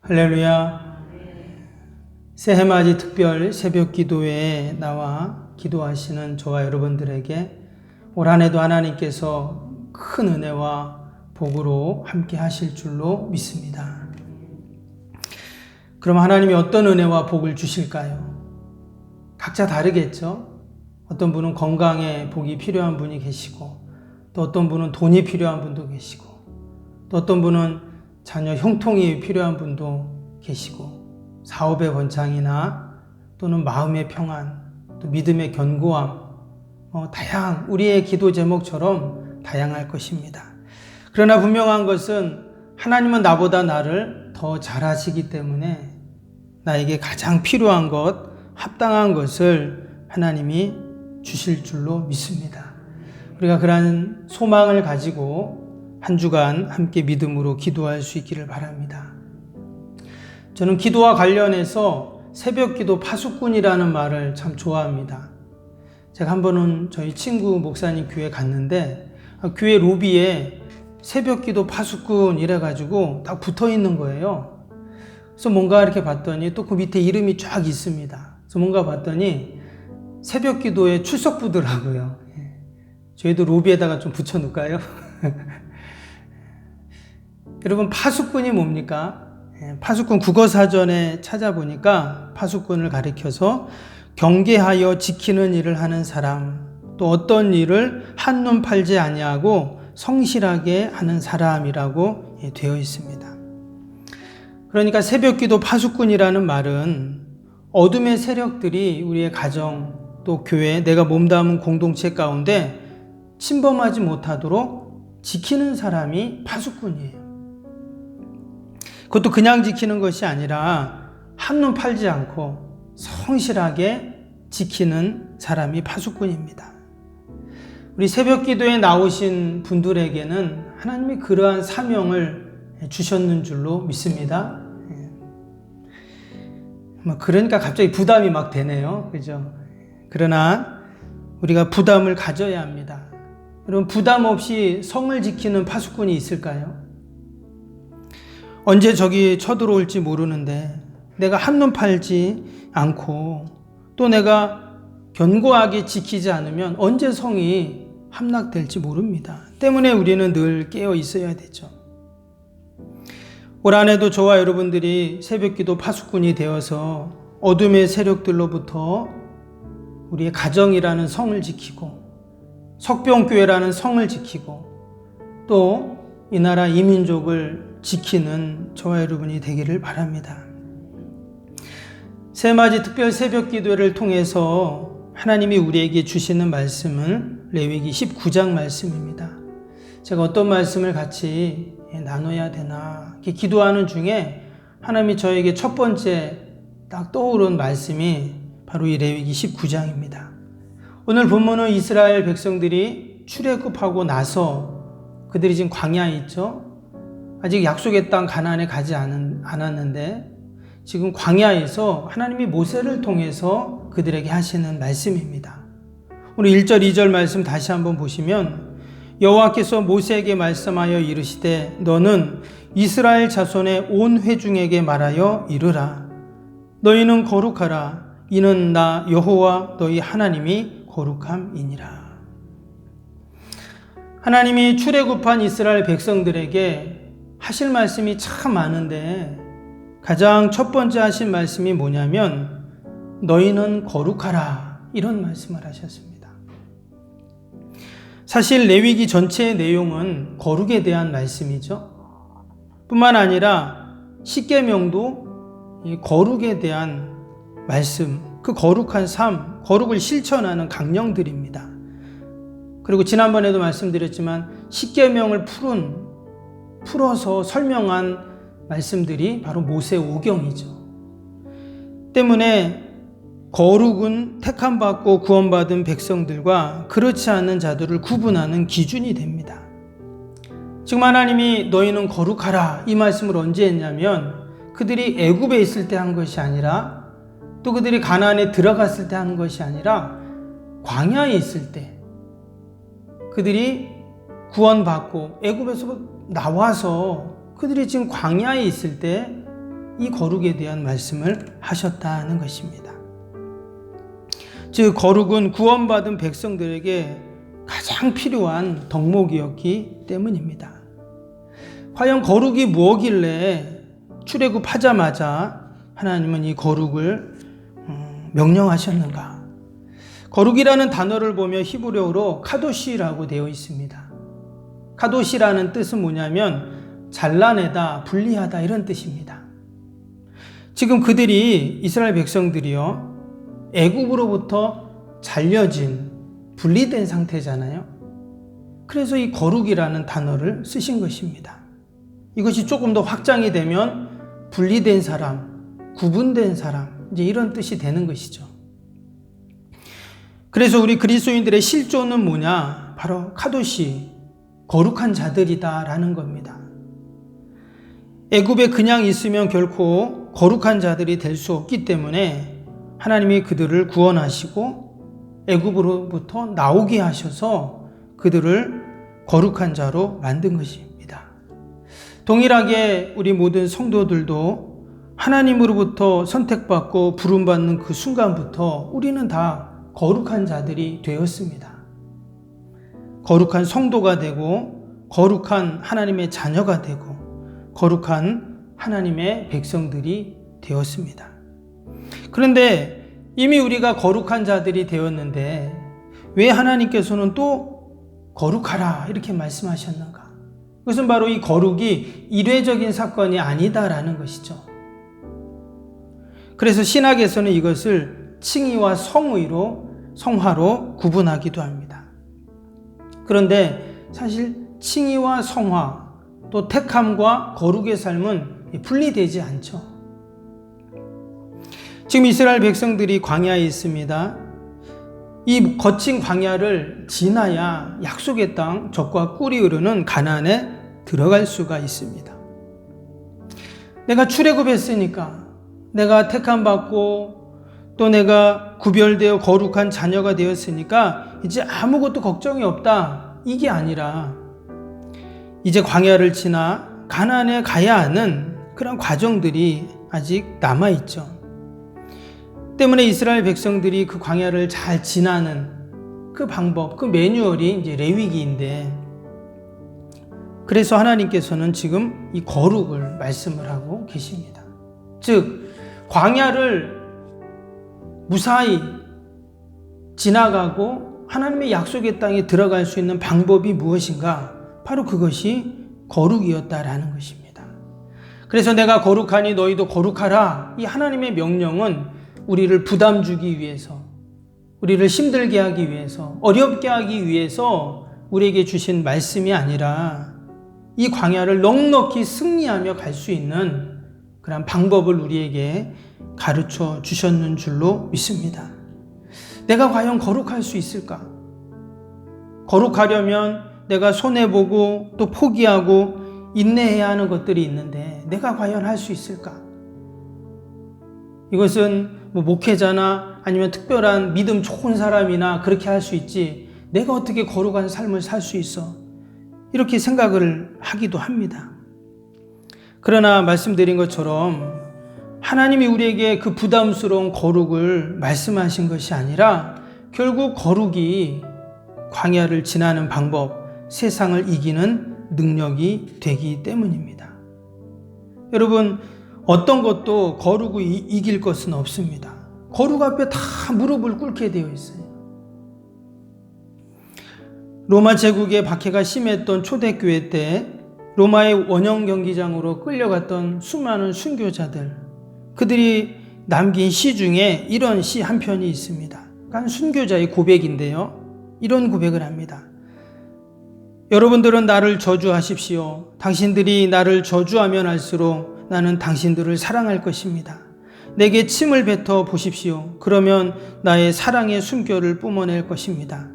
할렐루야. 새해맞이 특별 새벽 기도회에 나와 기도하시는 저와 여러분들에게 올 한 해도 하나님께서 큰 은혜와 복으로 함께 하실 줄로 믿습니다. 그럼 하나님이 어떤 은혜와 복을 주실까요? 각자 다르겠죠? 어떤 분은 건강에 복이 필요한 분이 계시고, 또 어떤 분은 돈이 필요한 분도 계시고, 또 어떤 분은 자녀 형통이 필요한 분도 계시고, 사업의 번창이나 또는 마음의 평안, 또 믿음의 견고함, 우리의 기도 제목처럼 다양할 것입니다. 그러나 분명한 것은 하나님은 나보다 나를 더 잘 아시기 때문에 나에게 가장 필요한 것, 합당한 것을 하나님이 주실 줄로 믿습니다. 우리가 그러한 소망을 가지고 한 주간 함께 믿음으로 기도할 수 있기를 바랍니다. 저는 기도와 관련해서 새벽 기도 파수꾼이라는 말을 참 좋아합니다. 제가 한 번은 저희 친구 목사님 교회 갔는데 교회 로비에 새벽 기도 파수꾼 이래가지고 딱 붙어 있는 거예요. 그래서 뭔가 이렇게 봤더니 또 그 밑에 이름이 쫙 있습니다. 그래서 뭔가 봤더니 새벽 기도에 출석부더라고요. 저희도 로비에다가 좀 붙여놓을까요? 여러분, 파수꾼이 뭡니까? 파수꾼 국어사전에 찾아보니까 파수꾼을 가리켜서 경계하여 지키는 일을 하는 사람, 또 어떤 일을 한눈 팔지 아니하고 성실하게 하는 사람이라고 되어 있습니다. 그러니까 새벽기도 파수꾼이라는 말은 어둠의 세력들이 우리의 가정, 또 교회, 내가 몸담은 공동체 가운데 침범하지 못하도록 지키는 사람이 파수꾼이에요. 그것도 그냥 지키는 것이 아니라 한눈 팔지 않고 성실하게 지키는 사람이 파수꾼입니다. 우리 새벽 기도에 나오신 분들에게는 하나님이 그러한 사명을 주셨는 줄로 믿습니다. 그러니까 갑자기 부담이 막 되네요. 그죠? 그러나 우리가 부담을 가져야 합니다. 여러분, 부담 없이 성을 지키는 파수꾼이 있을까요? 언제 적이 쳐들어올지 모르는데 내가 한눈 팔지 않고 또 내가 견고하게 지키지 않으면 언제 성이 함락될지 모릅니다. 때문에 우리는 늘 깨어 있어야 되죠. 올 한 해도 저와 여러분들이 새벽기도 파수꾼이 되어서 어둠의 세력들로부터 우리의 가정이라는 성을 지키고 석병교회라는 성을 지키고 또 이 나라 이민족을 지키는 저와 여러분이 되기를 바랍니다. 새해맞이 특별 새벽 기도를 통해서 하나님이 우리에게 주시는 말씀은 레위기 19장 말씀입니다. 제가 어떤 말씀을 같이 나눠야 되나 이렇게 기도하는 중에 하나님이 저에게 첫 번째 딱 떠오른 말씀이 바로 이 레위기 19장입니다. 오늘 본문은 이스라엘 백성들이 출애굽하고 나서 그들이 지금 광야에 있죠. 아직 약속의 땅 가나안에 가지 않았는데 지금 광야에서 하나님이 모세를 통해서 그들에게 하시는 말씀입니다. 오늘 1절 2절 말씀 다시 한번 보시면 여호와께서 모세에게 말씀하여 이르시되 너는 이스라엘 자손의 온 회중에게 말하여 이르라. 너희는 거룩하라. 이는 나 여호와 너희 하나님이 거룩함이니라. 하나님이 출애굽한 이스라엘 백성들에게 하실 말씀이 참 많은데 가장 첫 번째 하신 말씀이 뭐냐면 너희는 거룩하라, 이런 말씀을 하셨습니다. 사실 레위기 전체의 내용은 거룩에 대한 말씀이죠. 뿐만 아니라 십계명도 이 거룩에 대한 말씀, 그 거룩한 삶, 거룩을 실천하는 강령들입니다. 그리고 지난번에도 말씀드렸지만 십계명을 풀어서 설명한 말씀들이 바로 모세오경이죠. 때문에 거룩은 택함받고 구원받은 백성들과 그렇지 않은 자들을 구분하는 기준이 됩니다. 지금 하나님이 너희는 거룩하라, 이 말씀을 언제 했냐면 그들이 애굽에 있을 때 한 것이 아니라 또 그들이 가나안에 들어갔을 때 하는 것이 아니라 광야에 있을 때 그들이 구원받고 애굽에서 나와서 그들이 지금 광야에 있을 때 이 거룩에 대한 말씀을 하셨다는 것입니다. 즉 거룩은 구원받은 백성들에게 가장 필요한 덕목이었기 때문입니다. 과연 거룩이 뭐길래 출애굽하자마자 하나님은 이 거룩을 명령하셨는가? 거룩이라는 단어를 보면 히브리어로 카도시라고 되어 있습니다. 카도시라는 뜻은 뭐냐면 잘라내다, 분리하다 이런 뜻입니다. 지금 그들이 이스라엘 백성들이요 애굽으로부터 잘려진 분리된 상태잖아요. 그래서 이 거룩이라는 단어를 쓰신 것입니다. 이것이 조금 더 확장이 되면 분리된 사람, 구분된 사람 이제 이런 뜻이 되는 것이죠. 그래서 우리 그리스도인들의 실존은 뭐냐? 바로 카도시, 거룩한 자들이다라는 겁니다. 애굽에 그냥 있으면 결코 거룩한 자들이 될 수 없기 때문에 하나님이 그들을 구원하시고 애굽으로부터 나오게 하셔서 그들을 거룩한 자로 만든 것입니다. 동일하게 우리 모든 성도들도 하나님으로부터 선택받고 부름받는 그 순간부터 우리는 다 거룩한 자들이 되었습니다. 거룩한 성도가 되고 거룩한 하나님의 자녀가 되고 거룩한 하나님의 백성들이 되었습니다. 그런데 이미 우리가 거룩한 자들이 되었는데 왜 하나님께서는 또 거룩하라 이렇게 말씀하셨는가? 그것은 바로 이 거룩이 일회적인 사건이 아니다라는 것이죠. 그래서 신학에서는 이것을 칭의와 성화로 구분하기도 합니다. 그런데 사실 칭의와 성화 또 택함과 거룩의 삶은 분리되지 않죠. 지금 이스라엘 백성들이 광야에 있습니다. 이 거친 광야를 지나야 약속의 땅 젖과 꿀이 흐르는 가나안에 들어갈 수가 있습니다. 내가 출애굽했으니까 내가 택함 받고 또 내가 구별되어 거룩한 자녀가 되었으니까 이제 아무것도 걱정이 없다. 이게 아니라 이제 광야를 지나 가나안에 가야 하는 그런 과정들이 아직 남아있죠. 때문에 이스라엘 백성들이 그 광야를 잘 지나는 그 방법, 그 매뉴얼이 이제 레위기인데 그래서 하나님께서는 지금 이 거룩을 말씀을 하고 계십니다. 즉 광야를 무사히 지나가고 하나님의 약속의 땅에 들어갈 수 있는 방법이 무엇인가? 바로 그것이 거룩이었다라는 것입니다. 그래서 내가 거룩하니 너희도 거룩하라. 이 하나님의 명령은 우리를 부담 주기 위해서, 우리를 힘들게 하기 위해서, 어렵게 하기 위해서 우리에게 주신 말씀이 아니라 이 광야를 넉넉히 승리하며 갈 수 있는 그런 방법을 우리에게 가르쳐 주셨는 줄로 믿습니다. 내가 과연 거룩할 수 있을까? 거룩하려면 내가 손해보고 또 포기하고 인내해야 하는 것들이 있는데 내가 과연 할 수 있을까? 이것은 목회자나 아니면 특별한 믿음 좋은 사람이나 그렇게 할 수 있지 내가 어떻게 거룩한 삶을 살 수 있어? 이렇게 생각을 하기도 합니다. 그러나 말씀드린 것처럼 하나님이 우리에게 그 부담스러운 거룩을 말씀하신 것이 아니라 결국 거룩이 광야를 지나는 방법, 세상을 이기는 능력이 되기 때문입니다. 여러분, 어떤 것도 거룩을 이길 것은 없습니다. 거룩 앞에 다 무릎을 꿇게 되어 있어요. 로마 제국의 박해가 심했던 초대교회 때 로마의 원형 경기장으로 끌려갔던 수많은 순교자들, 그들이 남긴 시 중에 이런 시 한 편이 있습니다. 한 순교자의 고백인데요. 이런 고백을 합니다. 여러분들은 나를 저주하십시오. 당신들이 나를 저주하면 할수록 나는 당신들을 사랑할 것입니다. 내게 침을 뱉어 보십시오. 그러면 나의 사랑의 숨결을 뿜어낼 것입니다.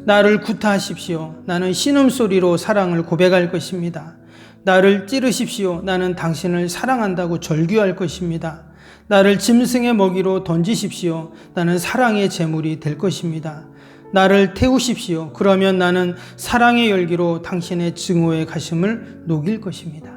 나를 구타하십시오. 나는 신음소리로 사랑을 고백할 것입니다. 나를 찌르십시오. 나는 당신을 사랑한다고 절규할 것입니다. 나를 짐승의 먹이로 던지십시오. 나는 사랑의 제물이 될 것입니다. 나를 태우십시오. 그러면 나는 사랑의 열기로 당신의 증오의 가심을 녹일 것입니다.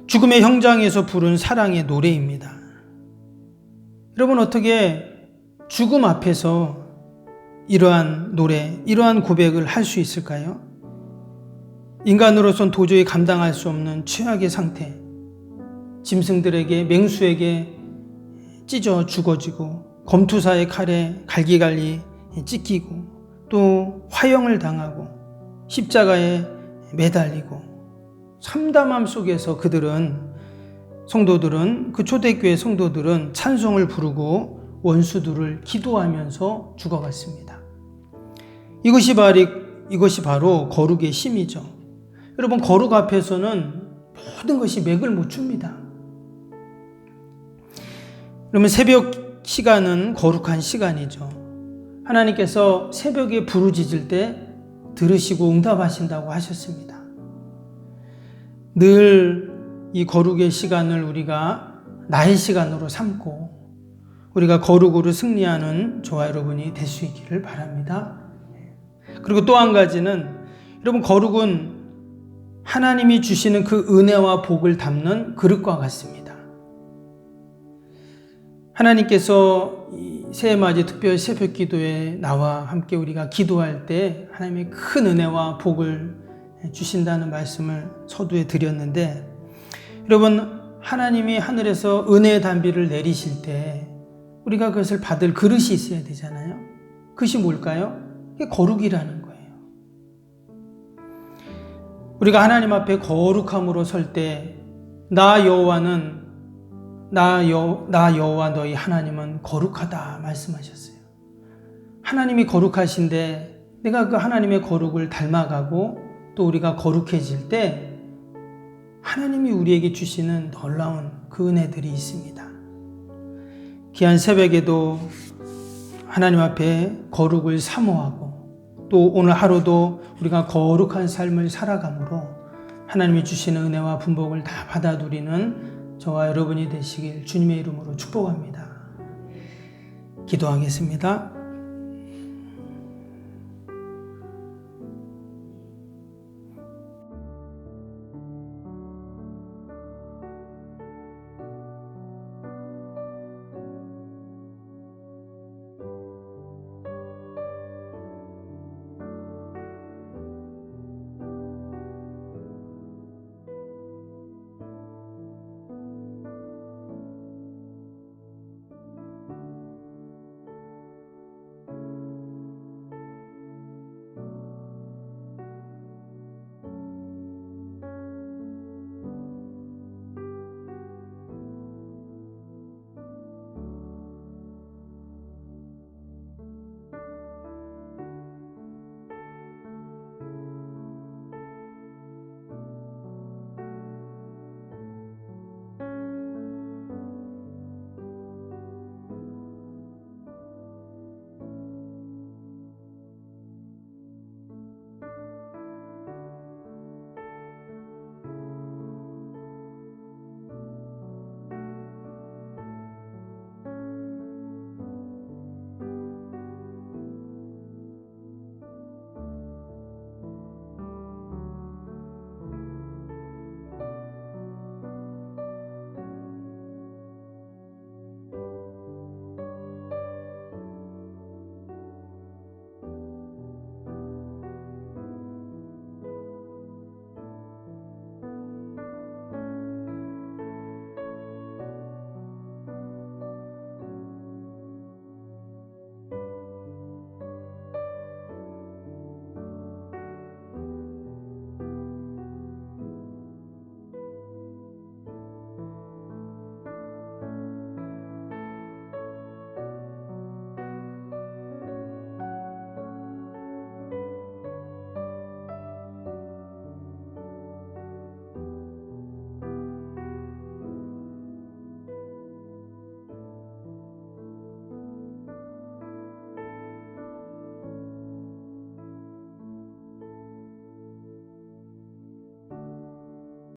죽음의 현장에서 부른 사랑의 노래입니다. 여러분, 어떻게 죽음 앞에서 이러한 노래, 이러한 고백을 할 수 있을까요? 인간으로선 도저히 감당할 수 없는 최악의 상태, 짐승들에게, 맹수에게 찢어 죽어지고 검투사의 칼에 갈기갈기 찢기고 또 화형을 당하고 십자가에 매달리고 참담함 속에서 성도들은 그 초대교회 성도들은 찬송을 부르고 원수들을 기도하면서 죽어갔습니다. 이것이 바로 거룩의 힘이죠. 여러분, 거룩 앞에서는 모든 것이 맥을 못 춥니다. 그러면 새벽 시간은 거룩한 시간이죠. 하나님께서 새벽에 부르짖을 때 들으시고 응답하신다고 하셨습니다. 늘 이 거룩의 시간을 우리가 나의 시간으로 삼고 우리가 거룩으로 승리하는 저와 여러분이 될 수 있기를 바랍니다. 그리고 또 한 가지는, 여러분, 거룩은 하나님이 주시는 그 은혜와 복을 담는 그릇과 같습니다. 하나님께서 새해맞이 특별 새벽 기도에 나와 함께 우리가 기도할 때 하나님의 큰 은혜와 복을 주신다는 말씀을 서두에 드렸는데, 여러분, 하나님이 하늘에서 은혜의 단비를 내리실 때 우리가 그것을 받을 그릇이 있어야 되잖아요. 그것이 뭘까요? 그게 거룩이라는 거예요. 우리가 하나님 앞에 거룩함으로 설 때 나 여호와 너희 하나님은 거룩하다 말씀하셨어요. 하나님이 거룩하신데 내가 그 하나님의 거룩을 닮아가고 또 우리가 거룩해질 때 하나님이 우리에게 주시는 놀라운 그 은혜들이 있습니다. 귀한 새벽에도 하나님 앞에 거룩을 사모하고 또 오늘 하루도 우리가 거룩한 삶을 살아감으로 하나님이 주시는 은혜와 분복을 다 받아 누리는 저와 여러분이 되시길 주님의 이름으로 축복합니다. 기도하겠습니다.